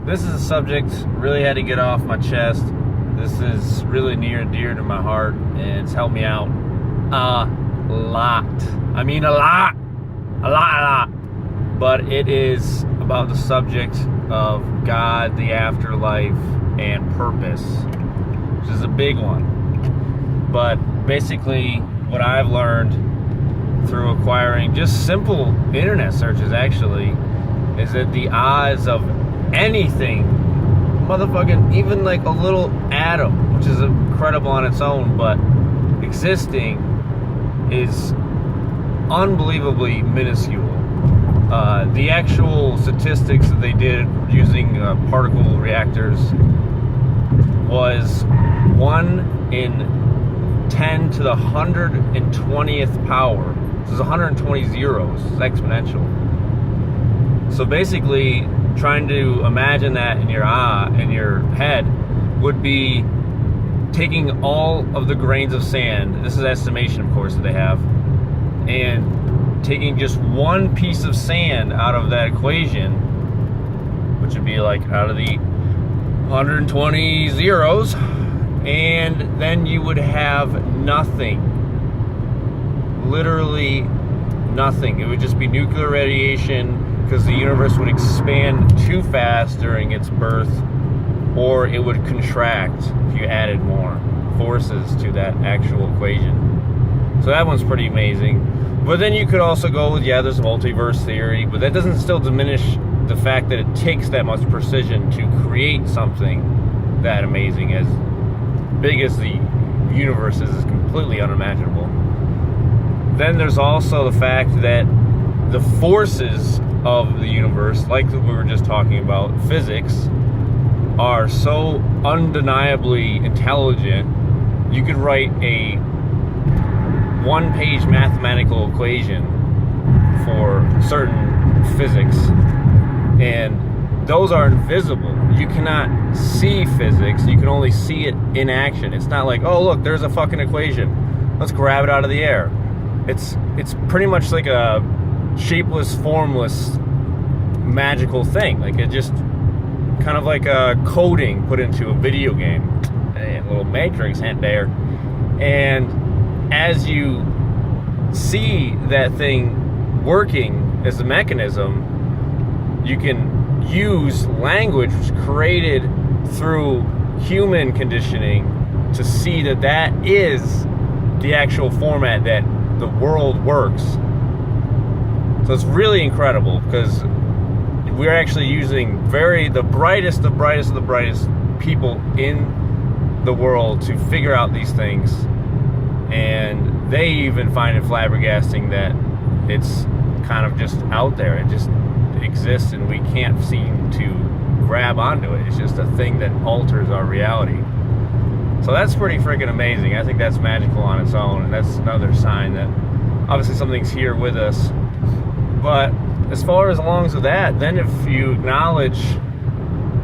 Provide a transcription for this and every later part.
this is a subject really had to get off my chest. This is really near and dear to my heart, and it's helped me out a lot. I mean, a lot. But it is about the subject of God, the afterlife, and purpose, which is a big one. But basically, what I've learned through acquiring just simple internet searches, actually, is that the odds of anything, motherfucking, even like a little atom, which is incredible on its own, but existing is unbelievably minuscule. The actual statistics that they did using particle reactors was 1 in 10 to the 120th power. This is 120 zeros. It's exponential. So basically, trying to imagine that in your head would be taking all of the grains of sand. This is estimation, of course, that they have, and taking just one piece of sand out of that equation, which would be like out of the 120 zeros, and then you would have nothing. Literally nothing. It would just be nuclear radiation, because the universe would expand too fast during its birth, or it would contract if you added more forces to that actual equation. So that one's pretty amazing. But then you could also go with, yeah, there's multiverse theory, but that doesn't still diminish the fact that it takes that much precision to create something that amazing. As big as the universe is completely unimaginable. Then there's also the fact that the forces of the universe, like we were just talking about, physics, are so undeniably intelligent. You could write a one-page mathematical equation for certain physics, and those are invisible. You cannot see physics. You can only see it in action. It's not like, oh look, there's a fucking equation, let's grab it out of the air. It's pretty much like a shapeless, formless, magical thing. Like it just kind of like a coding put into a video game. A little Matrix hint there. And as you see that thing working as a mechanism, you can use language created through human conditioning to see that that is the actual format that the world works. So it's really incredible, because we're actually using the brightest people in the world to figure out these things, and they even find it flabbergasting that it's kind of just out there. It just exists, and we can't seem to grab onto it. It's just a thing that alters our reality. So that's pretty freaking amazing. I think that's magical on its own, and that's another sign that obviously something's here with us. But as far as along with that, then if you acknowledge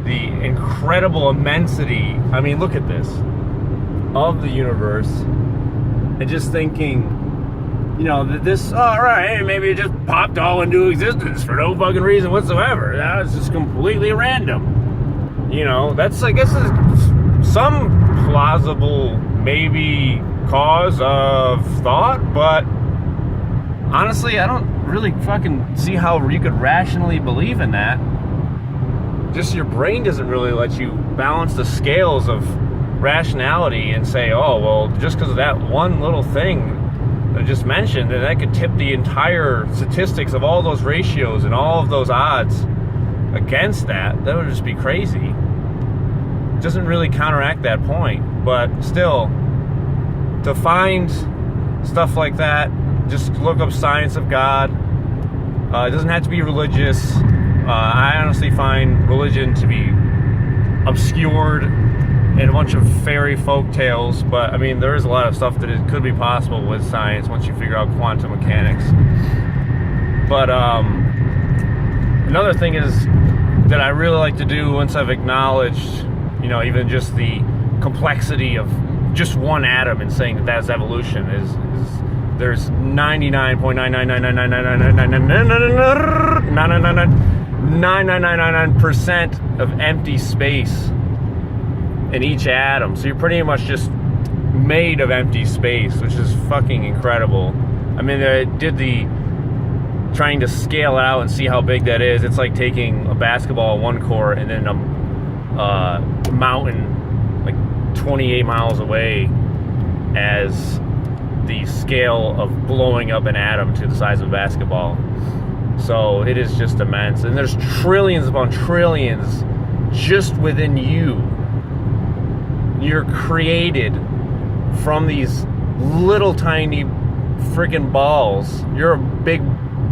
the incredible immensity, I mean, look at this, of the universe, and just thinking, you know, that this, all right, maybe it just popped all into existence for no fucking reason whatsoever. That was just completely random. You know, that's, I guess, some plausible maybe cause of thought, but honestly, I don't really fucking see how you could rationally believe in that. Just your brain doesn't really let you balance the scales of rationality and say, oh, well, just because of that one little thing I just mentioned, and that could tip the entire statistics of all those ratios and all of those odds against that would just be crazy. It doesn't really counteract that point, but still, to find stuff like that, just look up science of God. It doesn't have to be religious. I honestly find religion to be obscured and a bunch of fairy folk tales, but I mean, there is a lot of stuff that it could be possible with science once you figure out quantum mechanics. But another thing is that I really like to do once I've acknowledged, you know, even just the complexity of just one atom and saying that that's evolution is there's 99.99999999999 9999% of empty space in each atom. So you're pretty much just made of empty space, which is fucking incredible. I mean, I did the trying to scale out and see how big that is. It's like taking a basketball one court and then a mountain like 28 miles away as the scale of blowing up an atom to the size of a basketball. So it is just immense. And there's trillions upon trillions just within you. You're created from these little tiny freaking balls. You're a big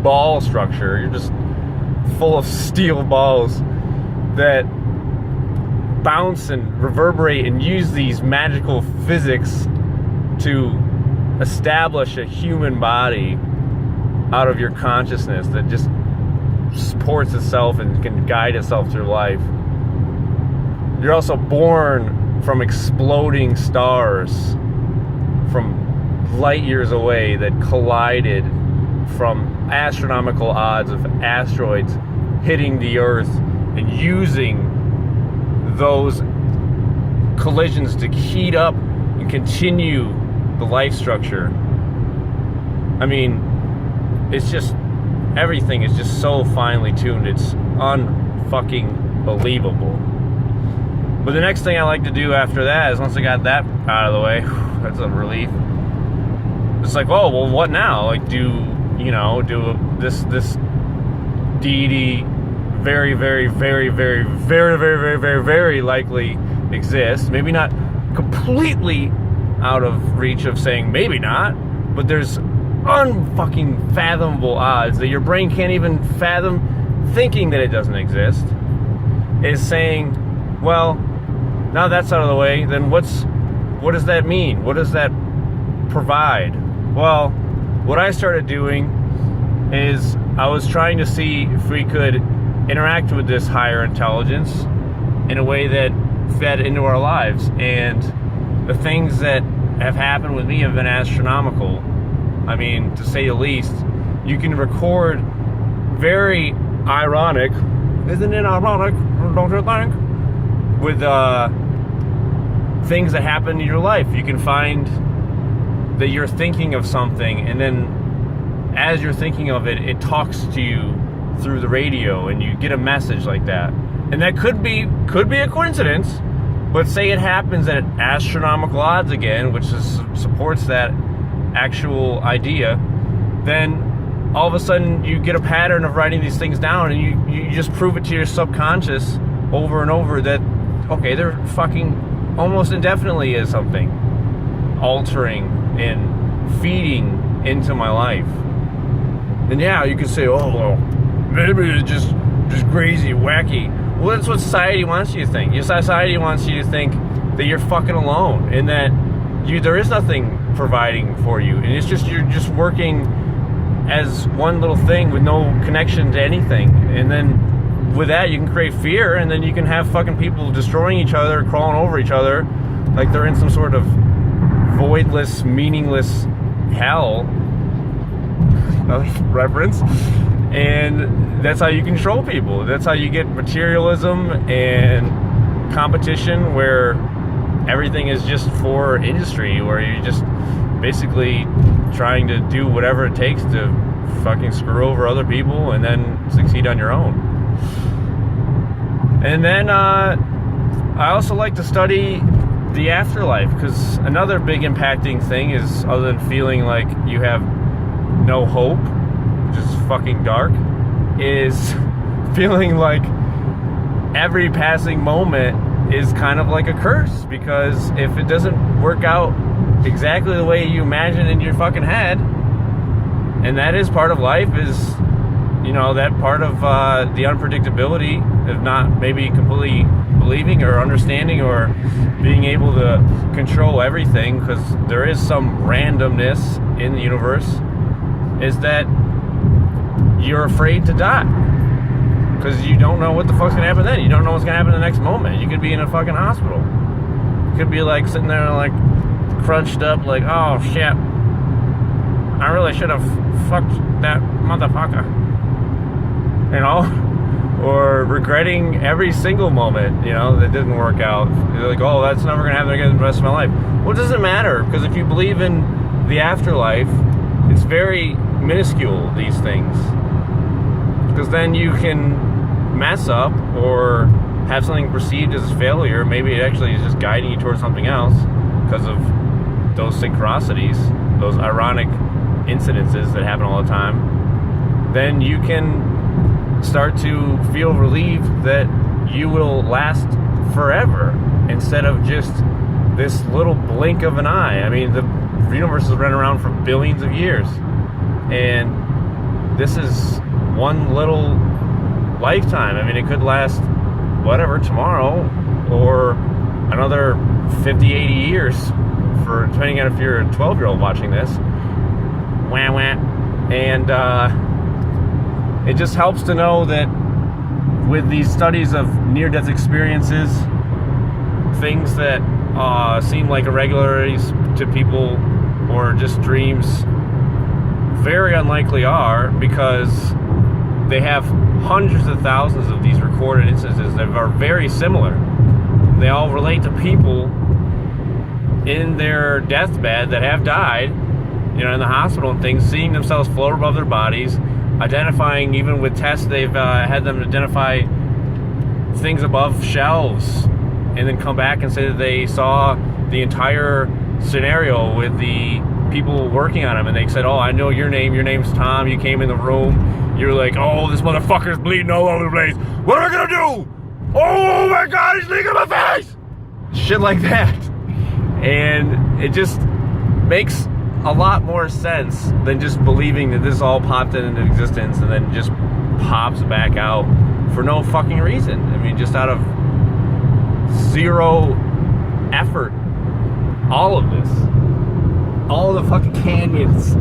ball structure. You're just full of steel balls that bounce and reverberate and use these magical physics to establish a human body out of your consciousness that just supports itself and can guide itself through life. You're also born from exploding stars from light years away that collided from astronomical odds of asteroids hitting the Earth and using those collisions to heat up and continue the life structure. I mean, it's just, everything is just so finely tuned. It's unfucking believable. But the next thing I like to do after that is, once I got that out of the way, that's a relief. It's like, oh, well, what now? Like, do this deity very, very, very, very, very, very, very, very, very likely exists. Maybe not completely out of reach of saying maybe not, but there's unfucking fathomable odds that your brain can't even fathom thinking that it doesn't exist, is saying, well, now that's out of the way, then what does that mean? What does that provide? Well, what I started doing is I was trying to see if we could interact with this higher intelligence in a way that fed into our lives. And the things that have happened with me have been astronomical. I mean, to say the least. You can record very ironic, isn't it ironic, don't you think, with things that happen in your life. You can find that you're thinking of something, and then as you're thinking of it, it talks to you through the radio, and you get a message like that. And that could be a coincidence, but say it happens at astronomical odds again, which supports that actual idea, then all of a sudden you get a pattern of writing these things down, and you just prove it to your subconscious over and over that, okay, there fucking almost indefinitely is something altering and feeding into my life. And yeah, you could say, oh, well, maybe it's just crazy, wacky. Well, that's what society wants you to think. Your society wants you to think that you're fucking alone, and that there is nothing providing for you, and it's just, you're just working as one little thing with no connection to anything. And then with that, you can create fear, and then you can have fucking people destroying each other, crawling over each other like they're in some sort of voidless, meaningless hell reference. And that's how you control people. That's how you get materialism and competition, where everything is just for industry, where you're just basically trying to do whatever it takes to fucking screw over other people and then succeed on your own. And then I also like to study the afterlife, because another big impacting thing is, other than feeling like you have no hope, which is fucking dark, is feeling like every passing moment is kind of like a curse. Because if it doesn't work out exactly the way you imagine in your fucking head, and that is part of life, is, that part of the unpredictability of not maybe completely believing or understanding or being able to control everything, because there is some randomness in the universe, is that you're afraid to die, because you don't know what the fuck's gonna happen then. You don't know what's gonna happen the next moment. You could be in a fucking hospital. You could be like sitting there like crunched up, like, oh shit, I really should have fucked that motherfucker, or regretting every single moment, that didn't work out. You're like, oh, that's never going to happen again the rest of my life. Well, it doesn't matter, because if you believe in the afterlife, it's very minuscule, these things. Because then you can mess up or have something perceived as a failure. Maybe it actually is just guiding you towards something else because of those synchronicities, those ironic incidences that happen all the time. Then you can start to feel relieved that you will last forever instead of just this little blink of an eye. I mean, the universe has run around for billions of years, and this is one little lifetime. I mean, it could last whatever, tomorrow, or another 50, 80 years, for depending on if you're a 12-year-old watching this. Wah, wah. And it just helps to know that with these studies of near-death experiences, things that seem like irregularities to people or just dreams very unlikely are, because they have hundreds of thousands of these recorded instances that are very similar. They all relate to people in their deathbed that have died, in the hospital and things, seeing themselves float above their bodies, identifying, even with tests, they've had them identify things above shelves, and then come back and say that they saw the entire scenario with the people working on them, and they said, oh, I know your name's Tom, you came in the room, you're like, oh, this motherfucker's bleeding all over the place, what am I gonna do? Oh my god, he's leaking in my face! Shit like that. And it just makes a lot more sense than just believing that this all popped into existence and then just pops back out for no fucking reason. I mean, just out of zero effort. All of this. All the fucking canyons.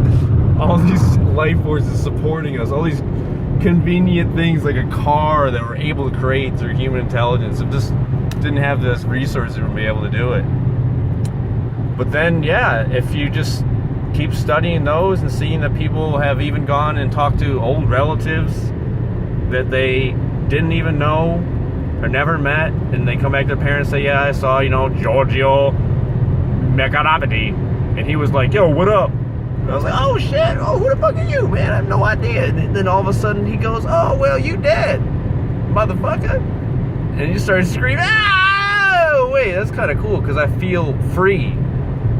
All these life forces supporting us. All these convenient things like a car that we're able to create through human intelligence. It just didn't have this resource to be able to do it. But then, yeah, if you just keep studying those and seeing that people have even gone and talked to old relatives that they didn't even know or never met, and they come back to their parents and say, yeah, I saw, Giorgio Megarabidi, and he was like, yo, what up? And I was like, oh shit, oh, who the fuck are you, man? I have no idea. And then all of a sudden he goes, oh, well, you dead, motherfucker. And you started screaming, ah, wait, that's kind of cool, because I feel free.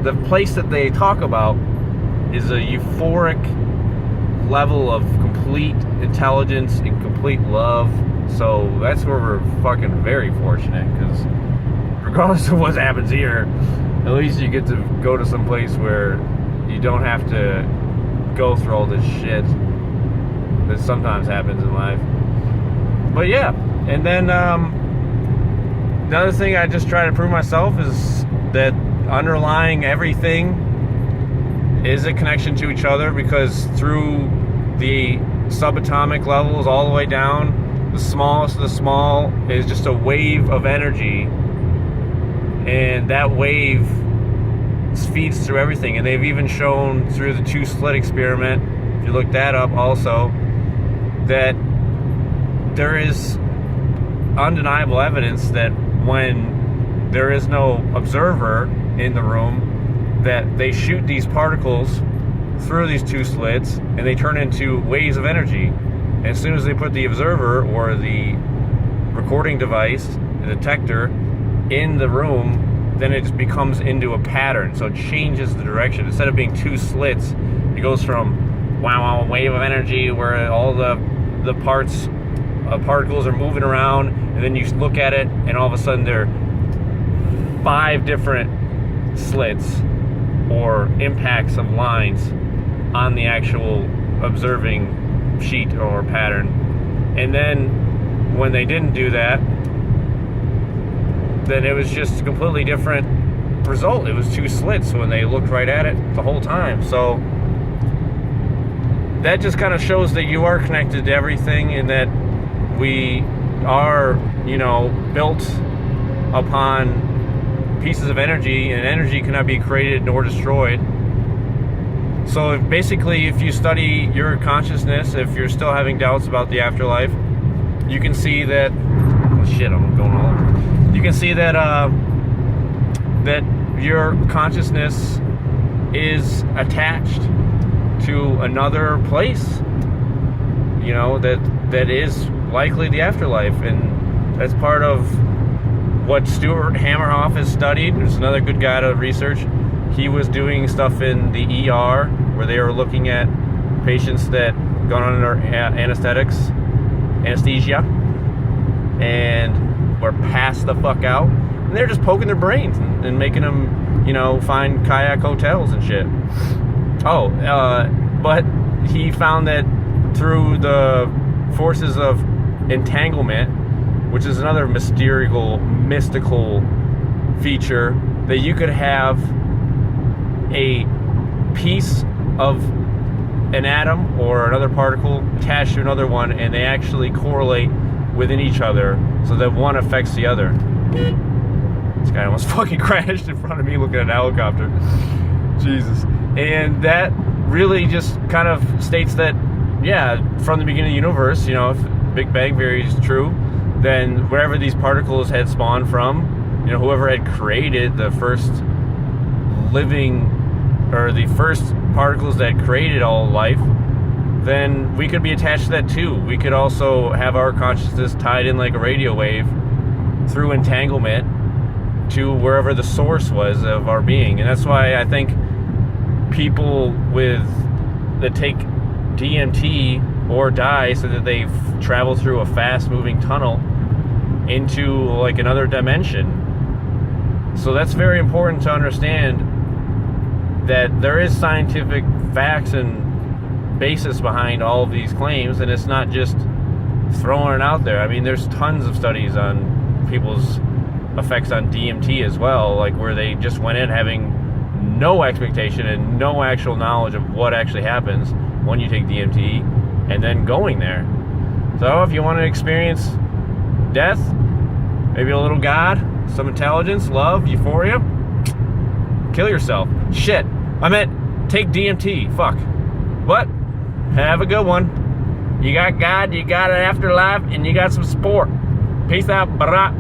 The place that they talk about is a euphoric level of complete intelligence and complete love. So that's where we're fucking very fortunate, because regardless of what happens here, at least you get to go to some place where you don't have to go through all this shit that sometimes happens in life. But yeah, and then another thing I just try to prove myself is that underlying everything is a connection to each other, because through the subatomic levels all the way down, the smallest of the small is just a wave of energy, and that wave feeds through everything. And they've even shown through the two-slit experiment, if you look that up also, that there is undeniable evidence that when there is no observer in the room, that they shoot these particles through these two slits and they turn into waves of energy. And as soon as they put the observer or the recording device, the detector, in the room, then it just becomes into a pattern. So it changes the direction. Instead of being two slits, it goes from wow, wave of energy where all the particles are moving around, and then you look at it and all of a sudden there are 5 different slits or impacts of lines on the actual observing sheet or pattern. And then when they didn't do that, then it was just a completely different result. It was 2 slits when they looked right at it the whole time. So that just kind of shows that you are connected to everything, and that we are, built upon pieces of energy, and energy cannot be created nor destroyed. So basically, if you study your consciousness, if you're still having doubts about the afterlife, you can see that, oh shit, I'm going all over. You can see that that your consciousness is attached to another place, you know, that is likely the afterlife, and that's part of what Stuart Hammerhoff has studied. There's another good guy to research. He was doing stuff in the ER where they were looking at patients that gone under anesthesia and were passed the fuck out, and they're just poking their brains and making them, you know, find kayak hotels and shit. But he found that through the forces of entanglement, which is another mystical feature, that you could have a piece of an atom or another particle attached to another one, and they actually correlate within each other so that one affects the other. This guy almost fucking crashed in front of me looking at a helicopter. Jesus. And that really just kind of states that, yeah, from the beginning of the universe, you know, if Big Bang theory is true, then wherever these particles had spawned from, you know, whoever had created the first living, or the first particles that created all life, then we could be attached to that too. We could also have our consciousness tied in like a radio wave through entanglement to wherever the source was of our being. And that's why I think people that take DMT or die so that they travel through a fast-moving tunnel into like another dimension. So that's very important to understand, that there is scientific facts and basis behind all of these claims, and it's not just throwing it out there. I mean, there's tons of studies on people's effects on DMT as well, like where they just went in having no expectation and no actual knowledge of what actually happens when you take DMT, and then going there. So if you want to experience death, maybe a little God, some intelligence, love, euphoria, kill yourself. Shit, I meant take DMT. Fuck. What? Have a good one. You got God, you got an afterlife, and you got some sport. Peace out, brah.